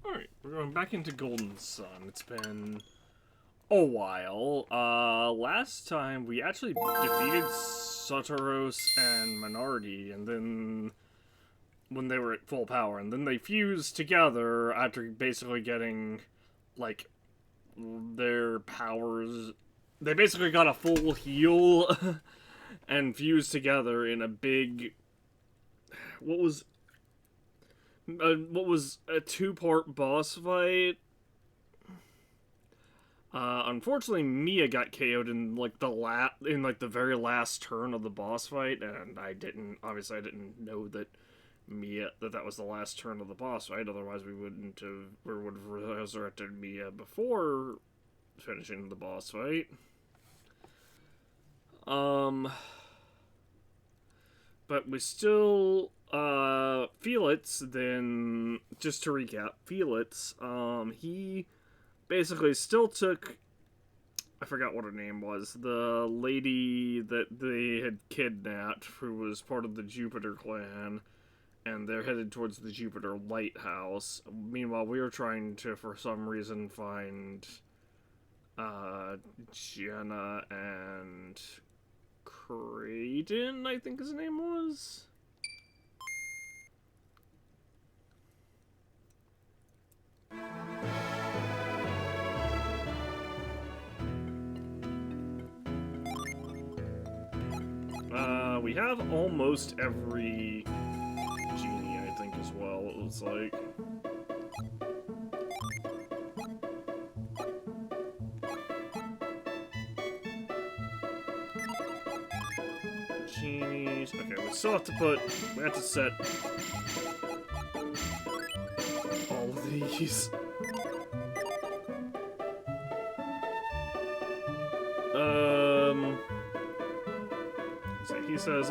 Alright, we're going back into Golden Sun. It's been a while. Last time we actually defeated Satoros and Minority, and then when they were at full power, and then they fused together after basically getting, like, their powers. They basically got a full heal and fused together in a big. What was a two-part boss fight. Unfortunately, Mia got KO'd in the very last turn of the boss fight, and I didn't know that that was the last turn of the boss fight. Otherwise, we would have resurrected Mia before finishing the boss fight. But we still, Felix, then, just to recap, Felix, he basically still took, I forgot what her name was, the lady that they had kidnapped, who was part of the Jupiter clan, and they're headed towards the Jupiter Lighthouse. Meanwhile, we were trying to, for some reason, find, Jenna and Creighton, I think his name was. We have almost every genie, I think, as well, it looks like. Genies. Okay, we still have to set all of these. So he says,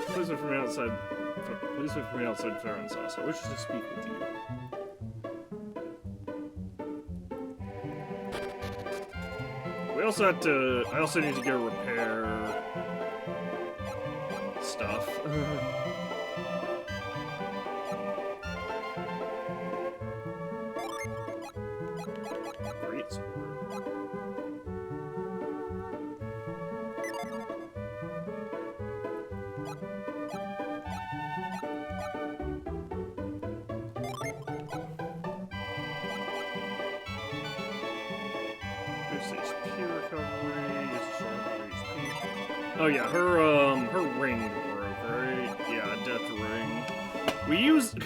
please wait for me outside Farron's house. I wish to speak with you. I also need to go repair stuff. Great sword. Oh yeah, her ring broke, right? Yeah, death ring. We used,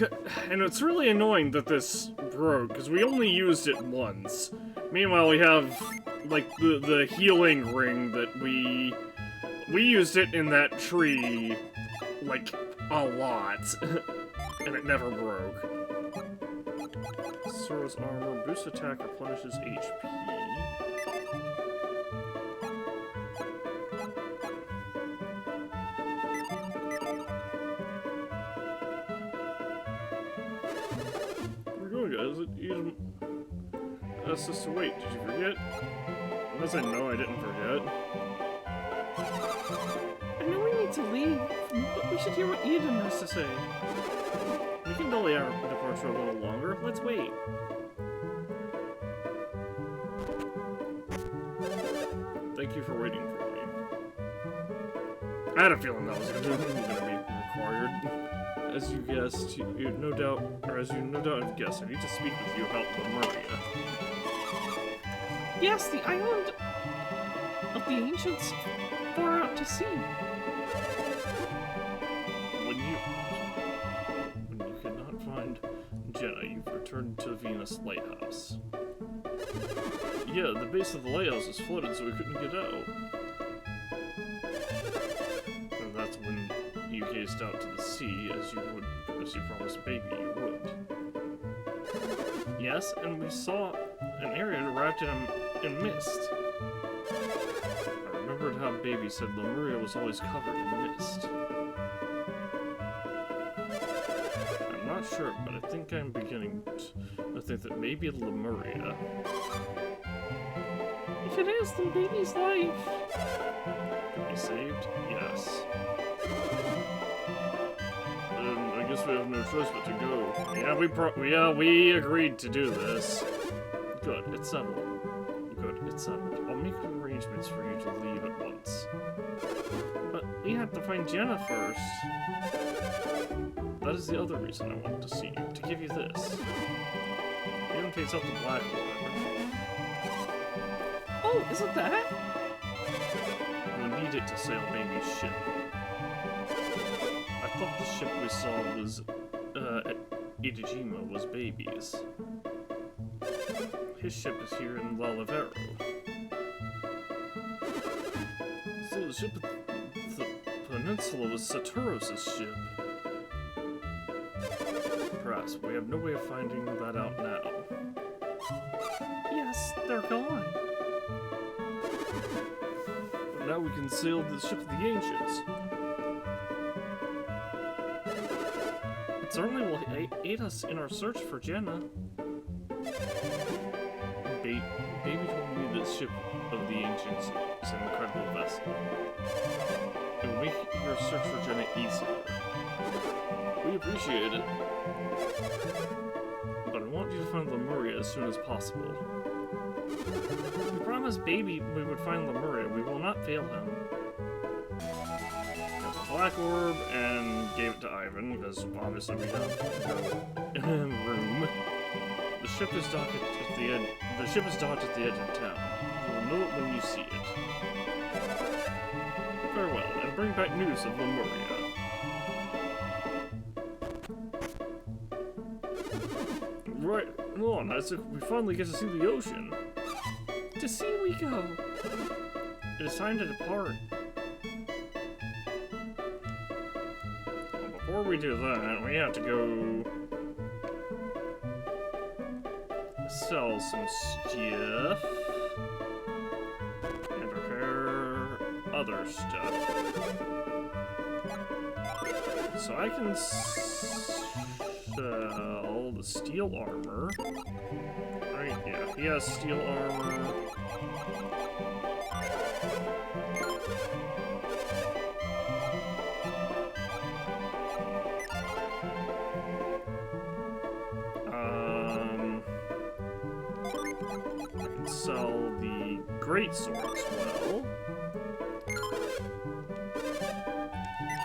and it's really annoying that this broke, because we only used it once. Meanwhile, we have, like, the healing ring that we used it in that tree, like, a lot, and it never broke. Sora's armor, boost attack, replenishes HP. You asked us to wait. Did you forget? Unless I know I didn't forget. I know we need to leave, but we should hear what Eden has to say. We can delay our departure a little longer. Let's wait. Thank you for waiting for me. I had a feeling that was going to be required. As you guessed, you no doubt have guessed, I need to speak with you about Lemuria. Yes, the island of the ancients far out to sea. When you could not find Jenna, you've returned to Venus Lighthouse. Yeah, the base of the lighthouse was flooded, so we couldn't get out. And that's when you gazed out to the sea, as you promised baby you would. Yes, and we saw an area wrapped in mist. I remembered how baby said Lemuria was always covered in mist. I'm not sure, but I think I'm beginning to think that maybe Lemuria. If it is, then baby's life Could be saved? Yes. guess we have no choice but to go. Yeah, we agreed to do this. Good, it's settled. Good, it's settled. I'll make arrangements for you to leave at once. But we have to find Jenna first. That is the other reason I wanted to see you, to give you this. It takes out the black orb. Oh, is it that? We'll need it to sail Baby's ship. I thought the ship we saw was, at Itajima was Baby's. His ship is here in Lalivero. So the ship at the peninsula was Satoros' ship. Perhaps we have no way of finding that out now. Yes, they're gone. But now we can sail the ship of the ancients. It certainly will aid us in our search for Jenna. Baby told me this ship of the ancients is an incredible vessel. It will make your search for Jenna easier. We appreciate it. But I want you to find Lemuria as soon as possible. We promised Baby we would find Lemuria. We will not fail him. Got the black orb and gave it to Ivan, because obviously we have room. The ship is docked at the edge. The ship is docked at the edge of town. You will know it when you see it. Farewell, and bring back news of Lemuria. Right on, as if we finally get to see the ocean. To sea we go. It is time to depart. Well, before we do that, we have to go sell some stuff and repair other stuff. So I can sell the steel armor. Right, yeah, he has steel armor. I can sell the great sword as well.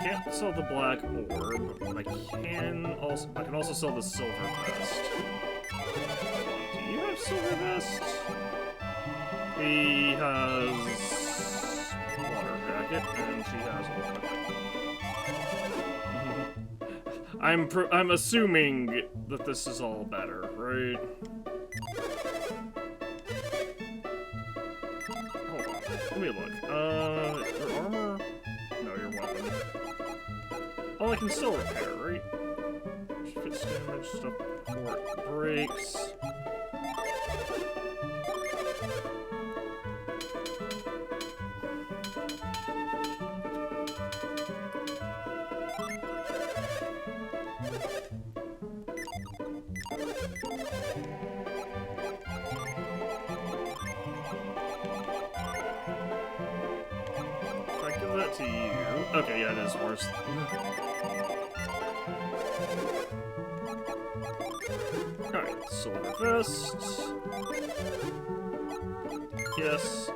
Can't sell the black orb, but I can also sell the silver vest. Do you have silver vest? He has water jacket, and she has water. I'm assuming that this is all better, right? Hold on, let me look. Your armor? No, your weapon. Oh, I can still repair, right? Fits damage stuff before it breaks. If I give that to you... Okay, yeah, it is worse. Alright, silver vest. Yes.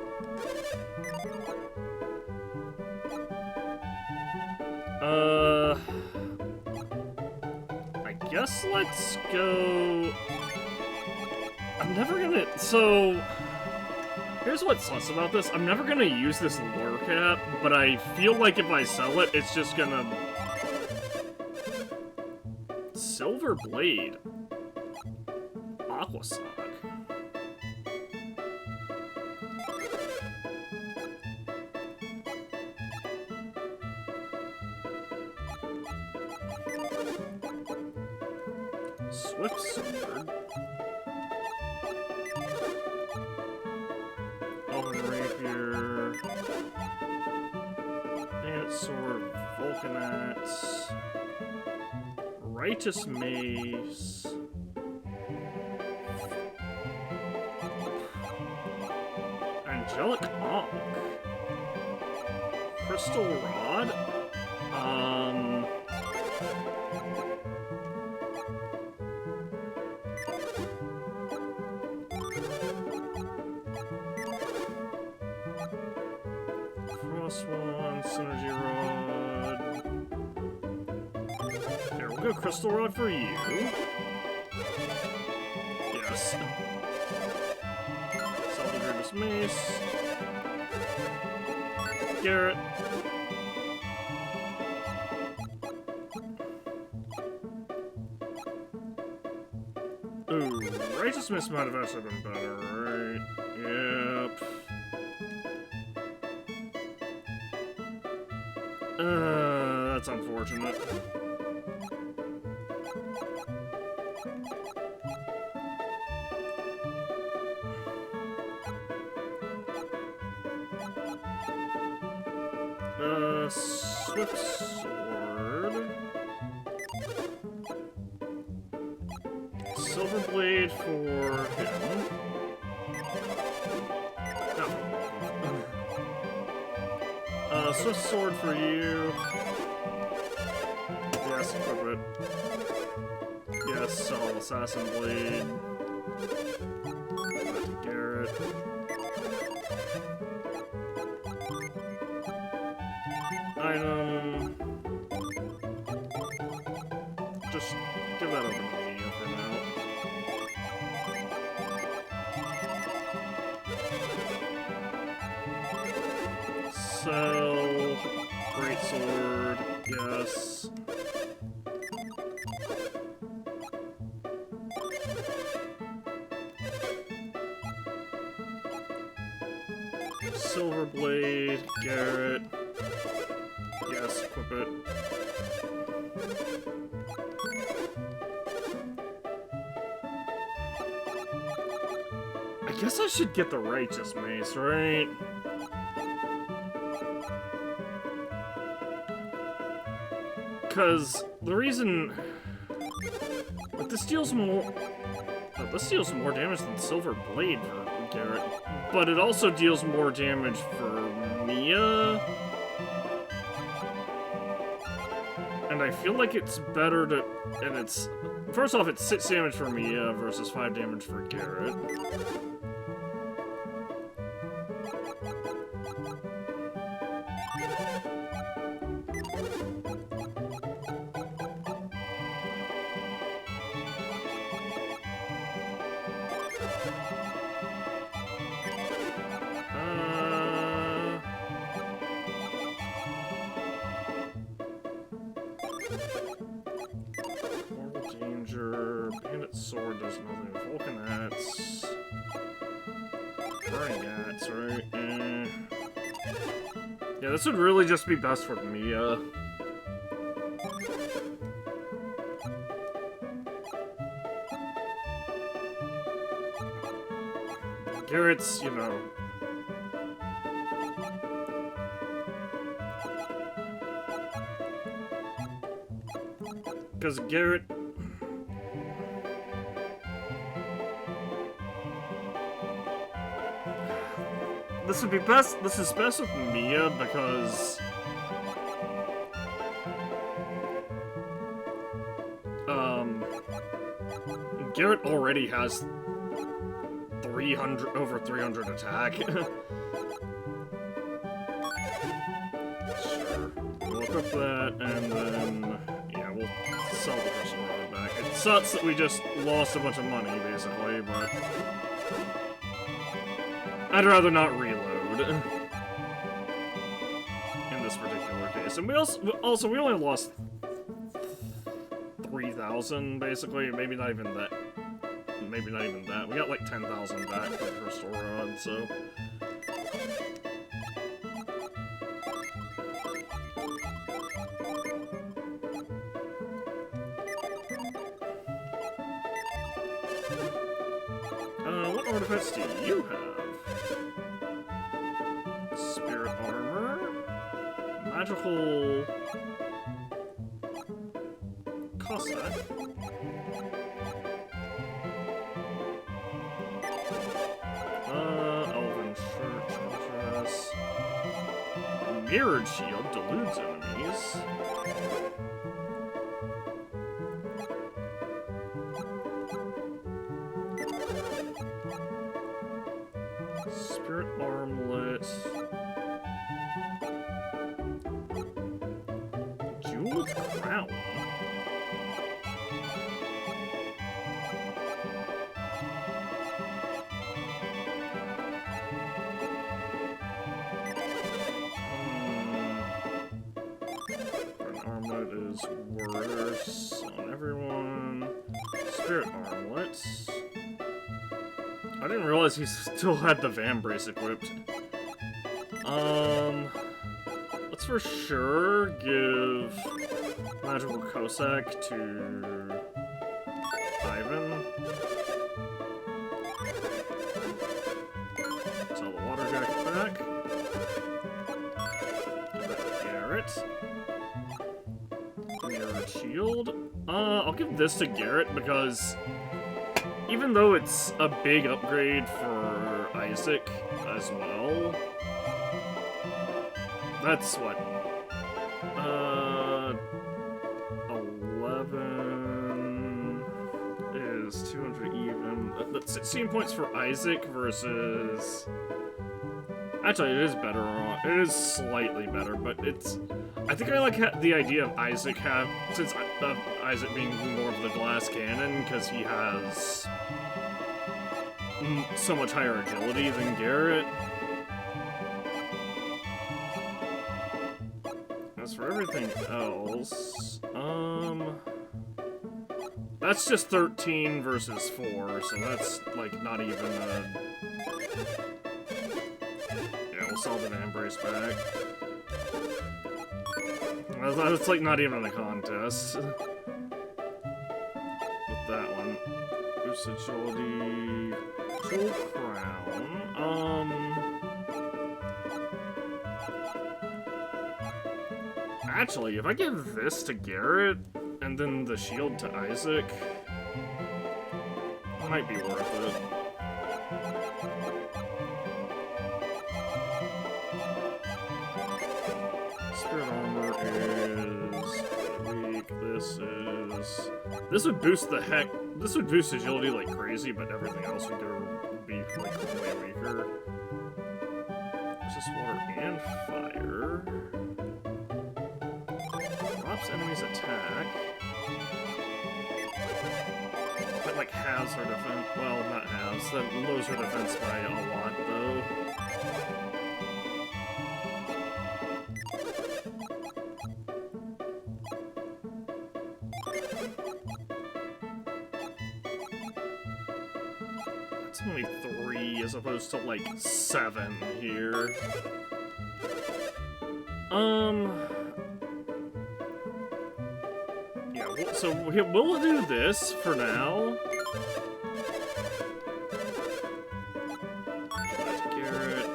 I guess let's go... I'm never gonna... So... Here's what's sus about this. I'm never gonna use this lure cap, but I feel like if I sell it, it's just gonna... Silver blade. Aqua sock. Swift sword. Elven rapier. Bandit sword. Vulcanats. Righteous mace. Angelic Ankh. Crystal rod. +1, Synergy Rod. Here, we'll go Crystal Rod for you. Yes. Salvager's Mace. Garrett. Ooh, Righteous Mist might have actually been better, right? Yep. That's unfortunate. Swift Sword. Silver Blade for him. No. Swift Sword for you. Yes, equip it. Yes, Solid Assassin Blade. Back to Garrett. Item. Just give that over to me for now. Sell. Greatsword. Yes. Silver Blade. Garrett. Yes, equip it. I guess I should get the Righteous Mace, right? Because the reason... But this deals more damage than Silver Blade for Garrett. But it also deals more damage for Mia. And I feel like it's better to... And it's... First off, it's 6 damage for Mia versus 5 damage for Garrett. Mortal Danger, Bandit Sword does nothing. Vulcanats. Burning Gats, right? Yeah, this would really just be best for Mia. Garrett's, you know... Because Garrett... This would be best... This is best with Mia because... Garrett already has 300... over 300 attack. Sure. We'll equip that, and then... Yeah, we'll sell the Crystal Rod back. It sucks that we just lost a bunch of money, basically, but... I'd rather not reload. In this particular case. And we also we only lost 3,000, basically. Maybe not even that. Maybe not even that. We got like 10,000 back for the Crystal Rod, so... What artifacts do you have? Spirit Armor? Magical... Cossack? Elven Shirt, Contrast... Mirrored Shield deludes enemies. Spirit Armlet. Jeweled crown. An armlet is worse on everyone. Spirit armlet. I didn't realize he still had the Vambrace equipped. Let's for sure give Magical Cossack to Ivan. Sell the water jacket back. Give that to Garrett. Mirrored shield. I'll give this to Garrett because even though it's a big upgrade for Isaac as well, that's what? 11 is 200 even. That's 16 points for Isaac versus... Actually, it is better. It is slightly better, but it's... I think I like the idea of Isaac since Isaac being more of the glass cannon, because he has so much higher agility than Garrett. As for everything else, that's just 13 versus 4, so that's like not even a... Yeah, we'll sell the Vambrace back. It's like not even a contest. With that one. Boost agility. Jewel crown. Actually, if I give this to Garrett and then the shield to Isaac, it might be worth it. Spirit armor is weak. This would boost this would boost agility like crazy, but everything else would be like way weaker. Resist water and fire. Drops enemies attack. That like halves her defense. Well, not halves. That lowers her defense by a lot though. It's only 3 as opposed to like 7 here. Yeah, so we'll do this for now. That's Garrett.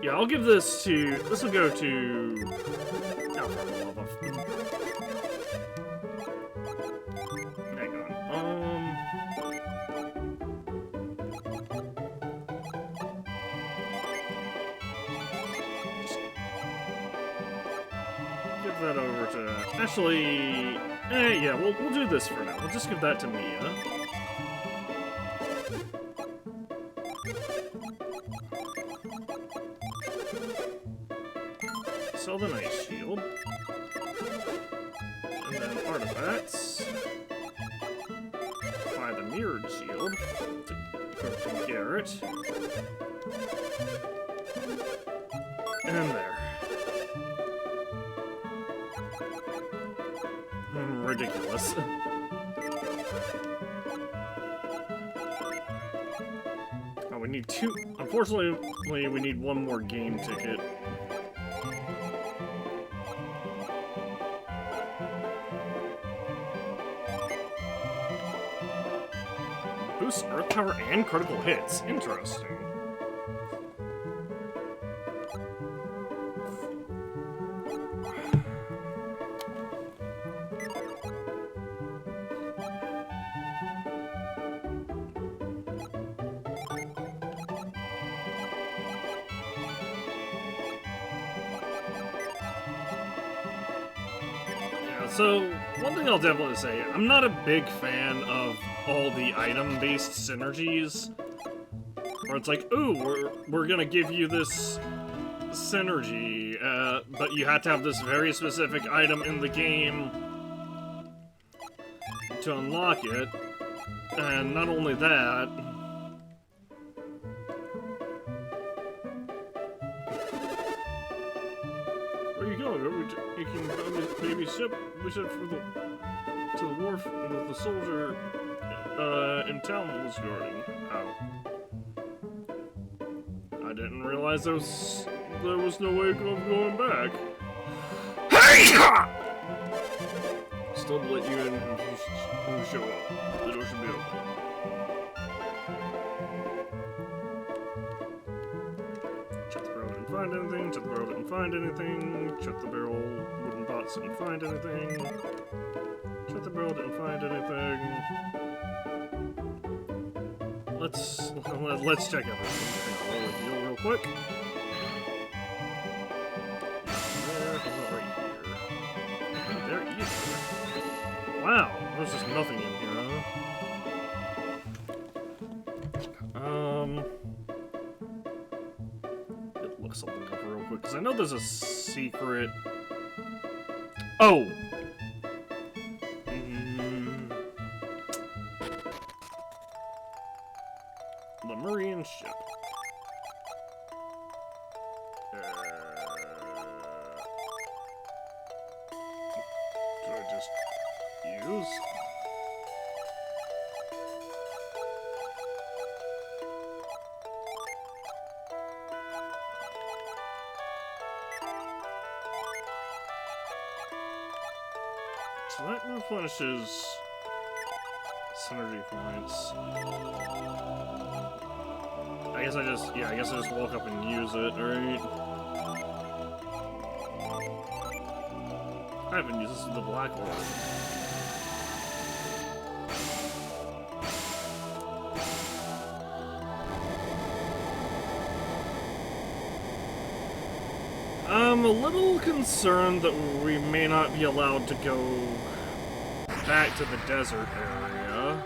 Yeah, I'll give this to... This will go to... Hang on. Give that over to... Actually... yeah, we'll do this for now. We'll just give that to Mia. Sell the Nice Shield. And then artifacts. Buy the Mirrored Shield to Garrett. And there. Ridiculous. Oh, we need 2. Unfortunately, we need 1 more game ticket. Boosts Earth Power and critical hits. Interesting. So, one thing I'll definitely say, I'm not a big fan of all the item-based synergies. Where it's like, ooh, we're gonna give you this synergy, but you have to have this very specific item in the game to unlock it. And not only that... Where are you going? You can go maybe ship to the wharf with the soldier in town was guarding. How? I didn't realize there was no way of going back. Hey! Still let you in if you show up. The door should be open. Check the barrel, didn't find anything. Check the barrel, didn't find anything. Check the barrel, wooden box, didn't find anything. Check the barrel, didn't find anything. Let's check everything. I'll roll a deal real quick. There, how about right here? Not there either. Wow, there's just nothing in here, huh? Look something up real quick, because I know there's a secret... Oh! Lemurian ship. Do I just use? So that replenishes Psynergy points. I guess I just walk up and use it, right? I haven't used this with the black orb. I'm a little concerned that we may not be allowed to go back to the desert area.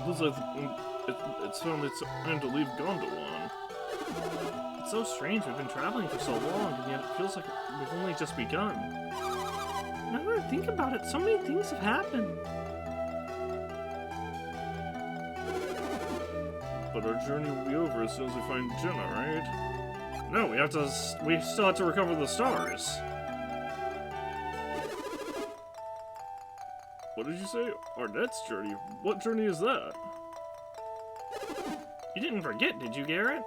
Looks like it's finally time to leave Gondwan. It's so strange, we've been traveling for so long, and yet it feels like we've only just begun. Now that I think about it, so many things have happened. But our journey will be over as soon as we find Jenna, right? No, we still have to recover the stars. What did you say? Arnett's journey? What journey is that? You didn't forget, did you, Garrett?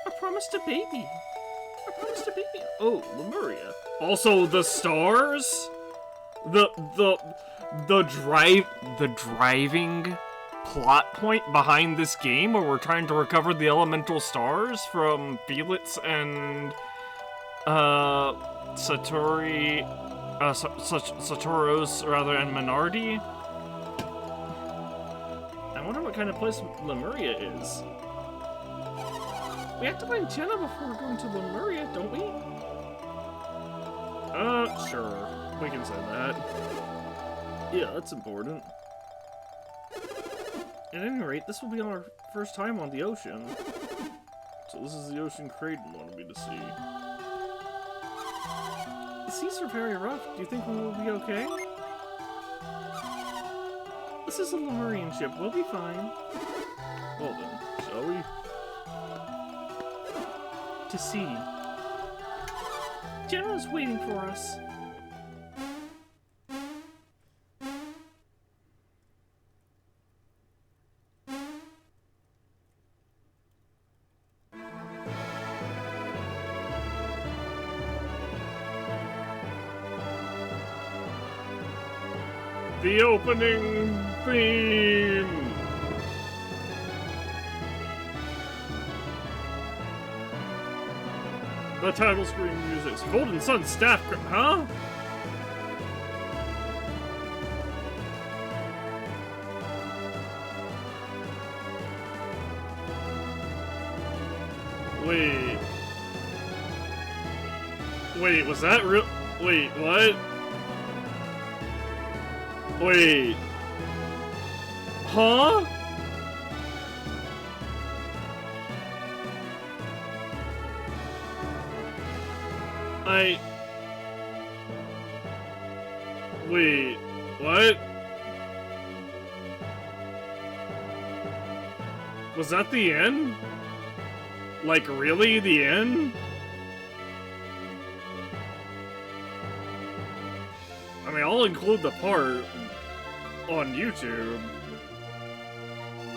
I promised a baby. Oh, Lemuria. Also, the stars? The driving plot point behind this game where we're trying to recover the elemental stars from Felix and Satoros and Menardi. I wonder what kind of place Lemuria is. We have to find Jenna before we're going to Lemuria, don't we? Sure. We can say that. Yeah, that's important. At any rate, this will be our first time on the ocean. So this is the ocean Creighton wanted me to see. The seas are very rough. Do you think we will be okay? This is a Lemurian ship. We'll be fine. Well then, shall we? To sea. Jenna's waiting for us. The opening theme! The title screen music's Golden Sun Staff, huh? Wait. Wait, was that real? Wait, what? Wait. Huh? Wait, what? Was that the end? Like, really? The end? I mean, I'll include the part on YouTube.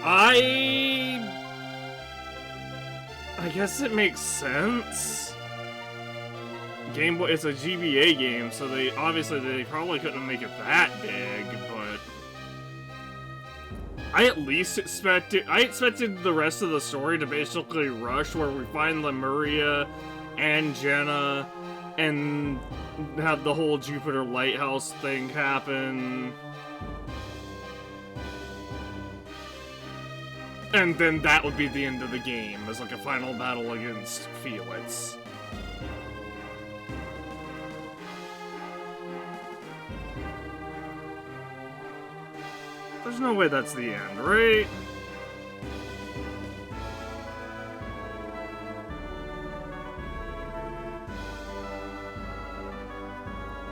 I guess it makes sense. Game Boy, it's a GBA game, so they probably couldn't make it that big, but I expected the rest of the story to basically rush, where we find Lemuria and Jenna and have the whole Jupiter Lighthouse thing happen. And then that would be the end of the game, as like a final battle against Felix. There's no way that's the end, right?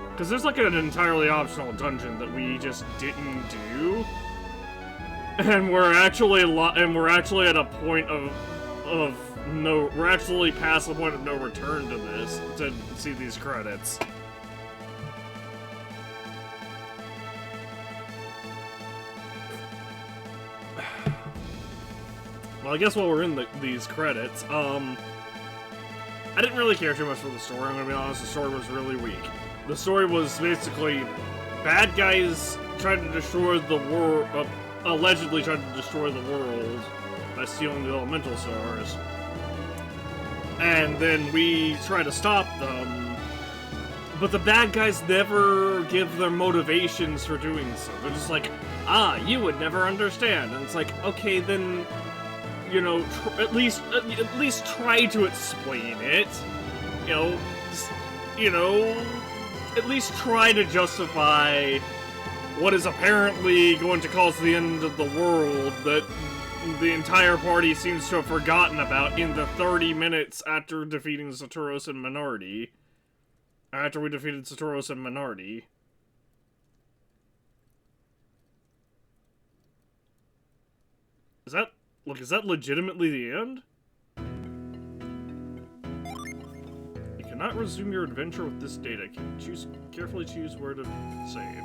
Because there's like an entirely optional dungeon that we just didn't do. And we're actually at a point we're actually past the point of no return to this, to see these credits. Well, I guess while we're in these credits, I didn't really care too much for the story, I'm gonna be honest. The story was really weak. The story was basically bad guys trying to destroy the world, allegedly trying to destroy the world by stealing the elemental stars. And then we try to stop them, but the bad guys never give their motivations for doing so. They're just like, you would never understand. And it's like, okay, then, you know, at least try to explain it. At least try to justify what is apparently going to cause the end of the world that the entire party seems to have forgotten about in the 30 minutes after defeating Saturos and Minardi. After we defeated Saturos and Minardi. Is that legitimately the end? You cannot resume your adventure with this data. Carefully choose where to save.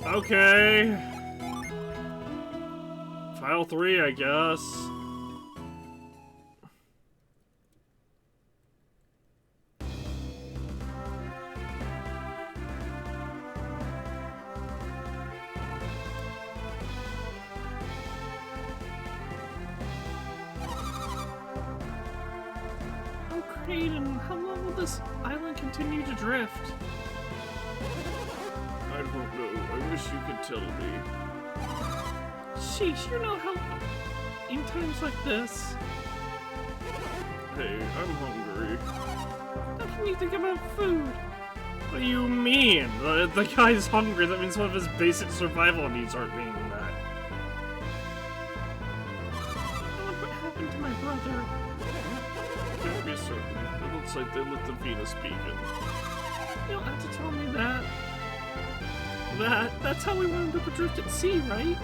Okay. File 3, I guess. Oh, Kraden, how long will this island continue to drift? I don't know. I wish you could tell me. Sheesh, you know how... in times like this... Hey, I'm hungry. How can you think about food? What do you mean? The guy's hungry. That means one of his basic survival needs aren't being met. What happened to my brother? Can't be certain. It looks like they lit the Venus beacon. You don't have to tell me that. That's how we wound up adrift at sea, right?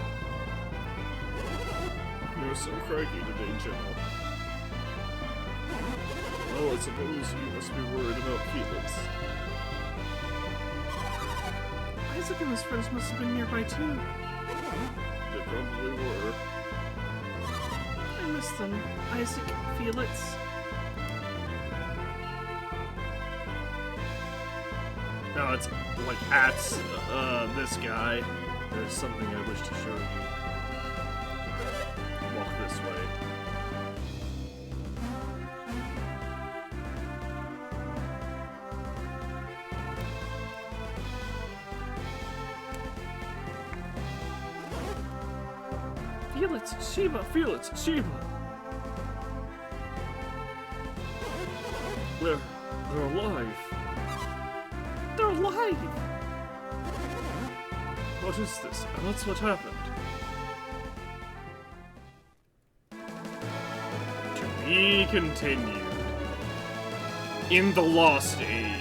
You're so craggy today, Jenna. Well, I suppose you must be worried about Felix. Isaac and his friends must have been nearby too. They probably were. I miss them. Isaac, Felix. No, it's like at this guy. There's something I wish to show you. Walk this way. Felix, Sheba, Felix, Sheba. They're alive. They're alive! What is this? That's what happened. To be continued. In the Lost Age.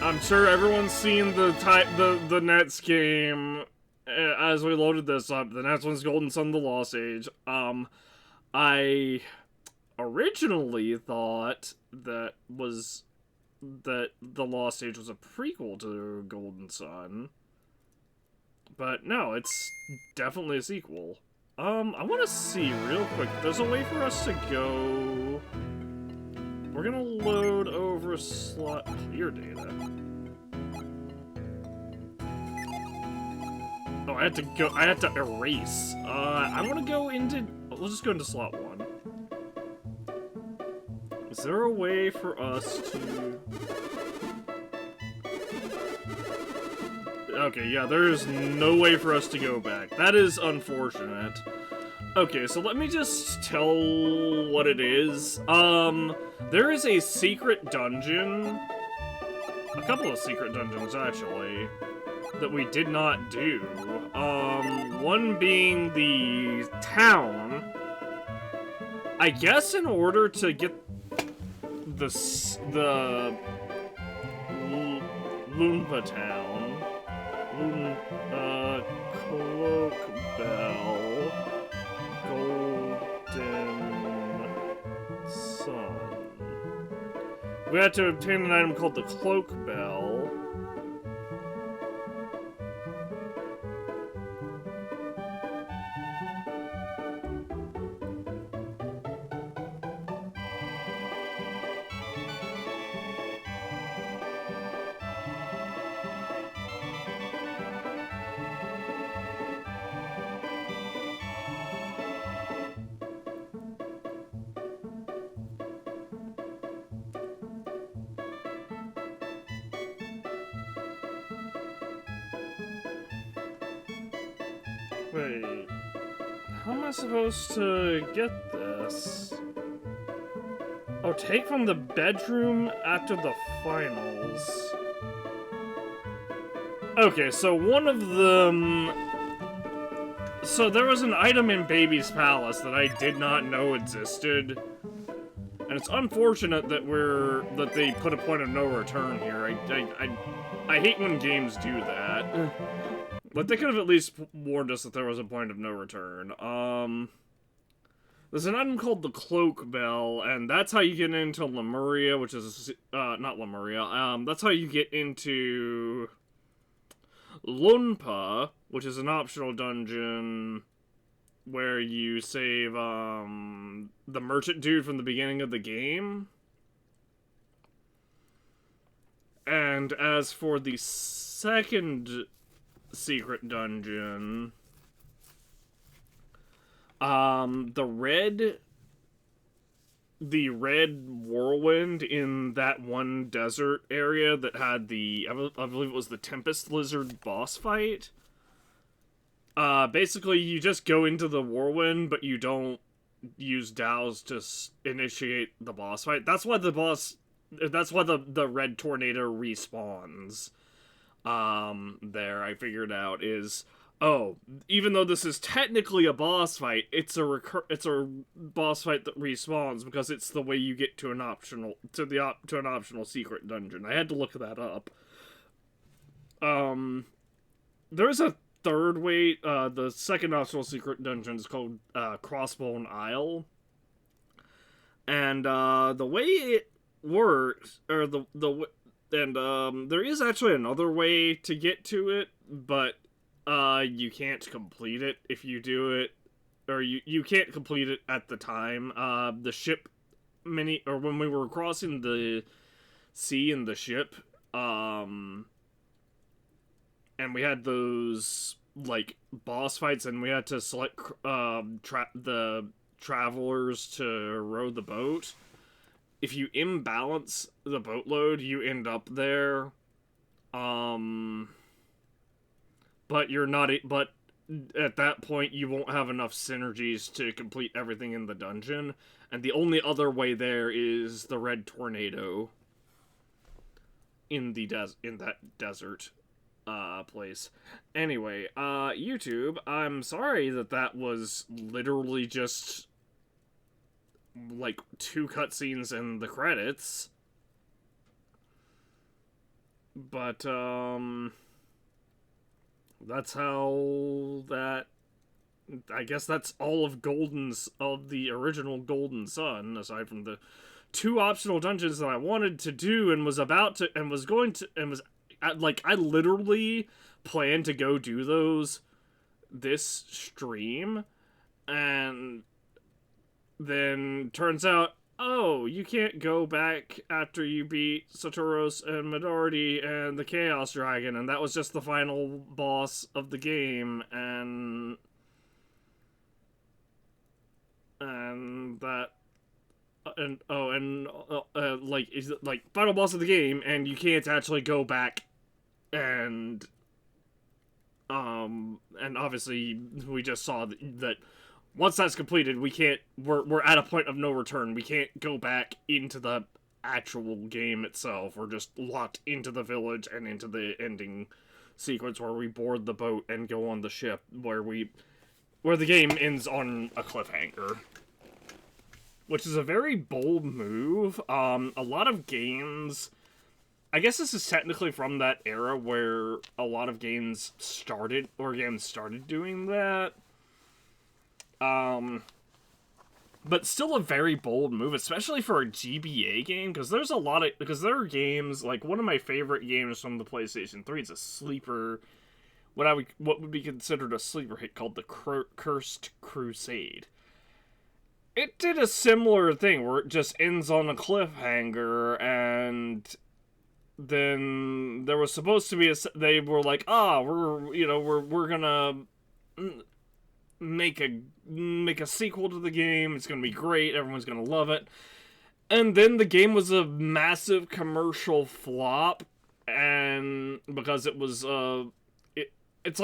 I'm sure everyone's seen the Nets game as we loaded this up. The Nets one's Golden Sun, the Lost Age. I originally thought that the Lost Age was a prequel to Golden Sun. But no, it's definitely a sequel. I want to see real quick. There's a way for us to go. We're gonna load over slot clear data. Oh, I had to erase. I want to go into. We'll just go into slot 1. Is there a way for us to? Okay, yeah, there is no way for us to go back. That is unfortunate. Okay, so let me just tell what it is. There is a secret dungeon. A couple of secret dungeons, actually, that we did not do. One being the town. I guess in order to get the Loompa town. Cloak Bell. Golden Sun. We had to obtain an item called the Cloak Bell. Wait, how am I supposed to get this? Oh, take from the bedroom after the finals. Okay, so one of them... So there was an item in Baby's Palace that I did not know existed. And it's unfortunate that they put a point of no return here. I hate when games do that. But they could have at least warned us that there was a point of no return. There's an item called the Cloak Bell, and that's how you get into Lemuria, which is, not Lemuria, that's how you get into Lunpa, which is an optional dungeon where you save, the merchant dude from the beginning of the game. And as for the second secret dungeon, the red whirlwind in that one desert area that had the, I believe it was the Tempest Lizard boss fight. Basically you just go into the whirlwind, but you don't use Dows to initiate the boss fight. That's why the red tornado respawns. There, I figured out is, oh, even though this is technically a boss fight, it's a boss fight that respawns because it's the way you get to an optional secret dungeon. I had to look that up. There's a third way. The second optional secret dungeon is called Crossbone Isle, and the way it works, or there is actually another way to get to it, but you can't complete it if you do it, or you can't complete it at the time. The ship when we were crossing the sea in the ship, and we had those like boss fights, and we had to select the travelers to row the boat. If you imbalance the boat load, you end up there. But you're not. But at that point you won't have enough synergies to complete everything in the dungeon, and the only other way there is the red tornado in that desert place. Anyway, YouTube, I'm sorry that was literally just like 2 cutscenes and the credits. But that's how that. I guess that's all of the original Golden Sun, aside from the 2 optional dungeons that I wanted to do and was about to and was going to and was like I literally planned to go do those this stream, and then turns out, oh, you can't go back after you beat Satoros and Minority and the Chaos Dragon, and that was just the final boss of the game, and that, like, is it like final boss of the game, and you can't actually go back and obviously we just saw that once that's completed, we're at a point of no return. We can't go back into the actual game itself. We're just locked into the village and into the ending sequence where we board the boat and go on the ship, where the game ends on a cliffhanger. Which is a very bold move. A lot of games, I guess this is technically from that era where a lot of games started doing that. But still a very bold move, especially for a GBA game, because there are games, like one of my favorite games from the PlayStation 3, it's a sleeper, what would be considered a sleeper hit, called the Cursed Crusade. It did a similar thing where it just ends on a cliffhanger, and then there was supposed to be they were like, we're gonna make a sequel to the game. It's gonna be great. Everyone's gonna love it. And then the game was a massive commercial flop, and because it was it's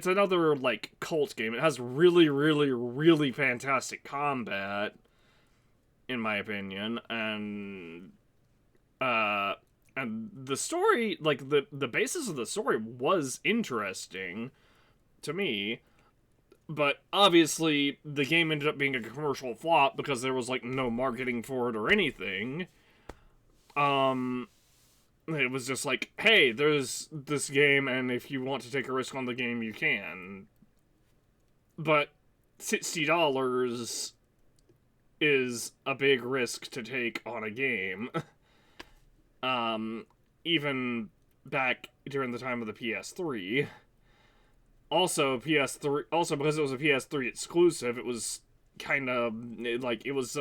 another like cult game. It has really, really, really fantastic combat, in my opinion, and the story, like the basis of the story was interesting to me. But obviously, the game ended up being a commercial flop because there was, like, no marketing for it or anything. It was just like, hey, there's this game, and if you want to take a risk on the game, you can. But $60 is a big risk to take on a game. Even back during the time of the PS3. Also, because it was a PS3 exclusive, it was kind of like it was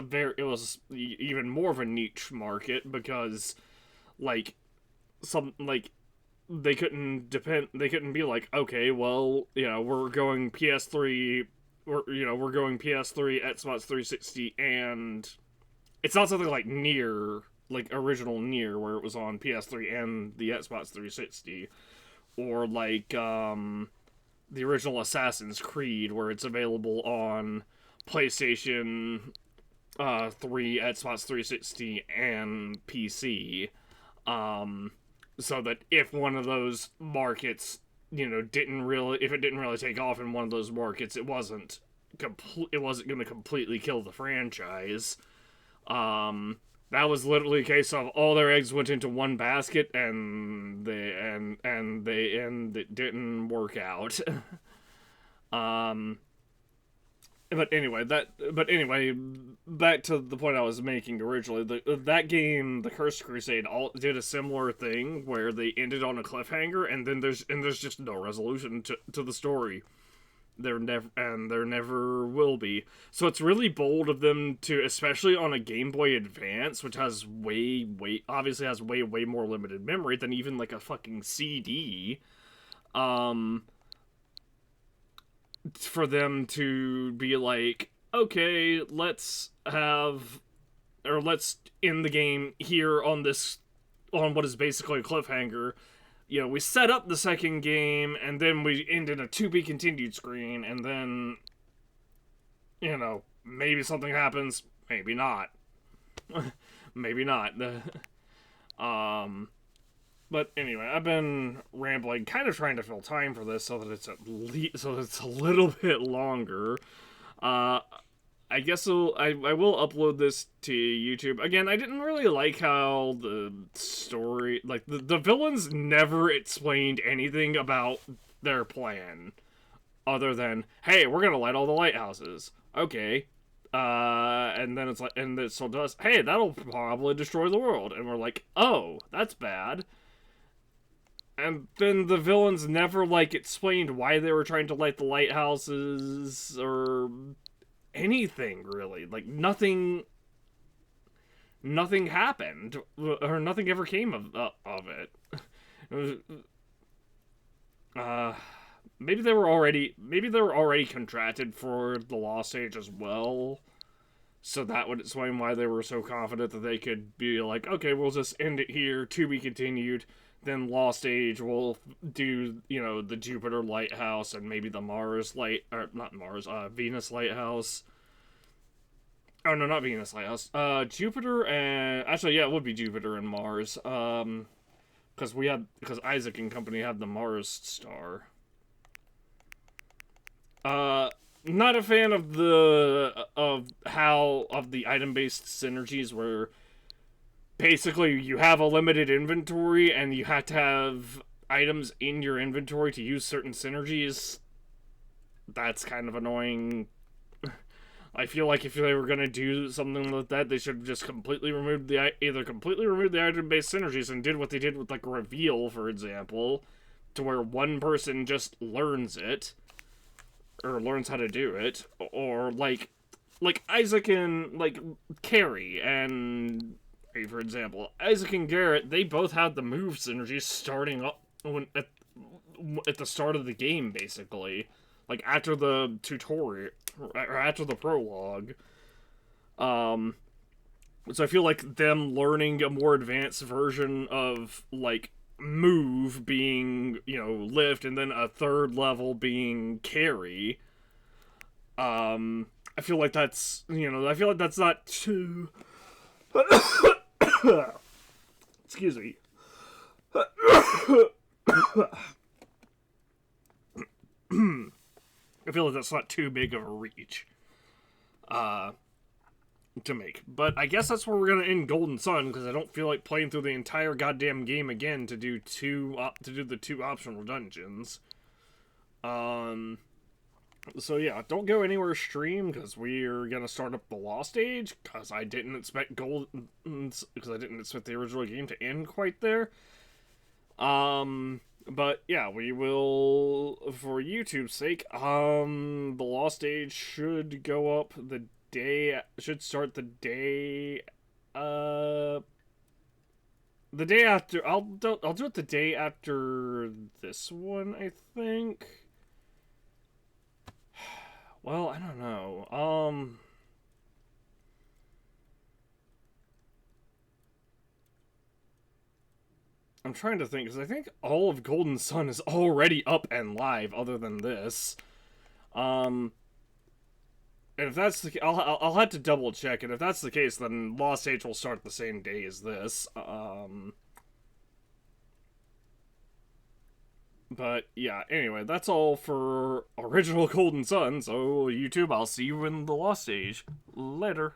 even more of a niche market because, like, they couldn't be like, okay, well, we're going PS3, we're going PS3, Xbox 360, and it's not something like Nier, like original Nier, where it was on PS3 and the Xbox 360, or like the original Assassin's Creed, where it's available on PlayStation 3, Xbox 360, and PC. So that if one of those markets, didn't really take off in one of those markets, it wasn't going to completely kill the franchise. That was literally a case of all their eggs went into one basket, and it didn't work out. But anyway, back to the point I was making originally. That game, The Cursed Crusade, did a similar thing where they ended on a cliffhanger, and then there's just no resolution to the story. There never will be. So it's really bold of them to, especially on a Game Boy Advance, which has obviously has way more limited memory than even like a fucking CD. For them to be like, okay, let's end the game here on what is basically a cliffhanger. you know, we set up the second game, and then we ended a to be continued screen, and then, you know, maybe something happens, maybe not. Maybe not. But anyway, I've been rambling, kind of trying to fill time for this so that it's a little bit longer. I guess I will upload this to YouTube. Again, I didn't really like how the story, like, the villains never explained anything about their plan. Other than, hey, we're gonna light all the lighthouses. Okay. And then it's like, and it still does, hey, that'll probably destroy the world. And we're like, oh, that's bad. And then the villains never, like, explained why they were trying to light the lighthouses, or anything, really. Like, nothing happened, or nothing ever came of it. It was, maybe they were already contracted for the Lost Age as well, so that would explain why they were so confident that they could be like, okay, we'll just end it here, to be continued. Then Lost Age will do, you know, the Jupiter Lighthouse and maybe the Venus Lighthouse. Oh, no, not Venus Lighthouse. Jupiter and... Actually, yeah, it would be Jupiter and Mars. Because Isaac and company have the Mars star. Not a fan of the item-based synergies where basically you have a limited inventory and you have to have items in your inventory to use certain synergies. That's kind of annoying. I feel like if they were gonna do something like that, they should have just completely removed the item-based synergies and did what they did with, like, Reveal, for example, to where one person just learns it, or learns how to do it, or like Isaac and, like, Carrie and, for example, Isaac and Garrett, they both had the move synergies starting up at the start of the game, basically. Like, after the tutorial, or after the prologue. So I feel like them learning a more advanced version of, like, move being, you know, lift, and then a third level being carry. I feel like that's, you know, that's not too... Excuse me. I feel like that's not too big of a reach to make. But I guess that's where we're gonna end Golden Sun, because I don't feel like playing through the entire goddamn game again to do the two optional dungeons. So yeah, don't go anywhere stream, because we're gonna start up the Lost Age, because I didn't expect the original game to end quite there. But yeah, we will, for YouTube's sake, the Lost Age should go up should start the day after. I'll do it the day after this one, I think. Well, I don't know. I'm trying to think, because I think all of Golden Sun is already up and live, other than this. And if that's the case, I'll have to double check, and if that's the case, then Lost Age will start the same day as this. But yeah, anyway, that's all for original Golden Sun, so YouTube, I'll see you in the Lost Age. Later.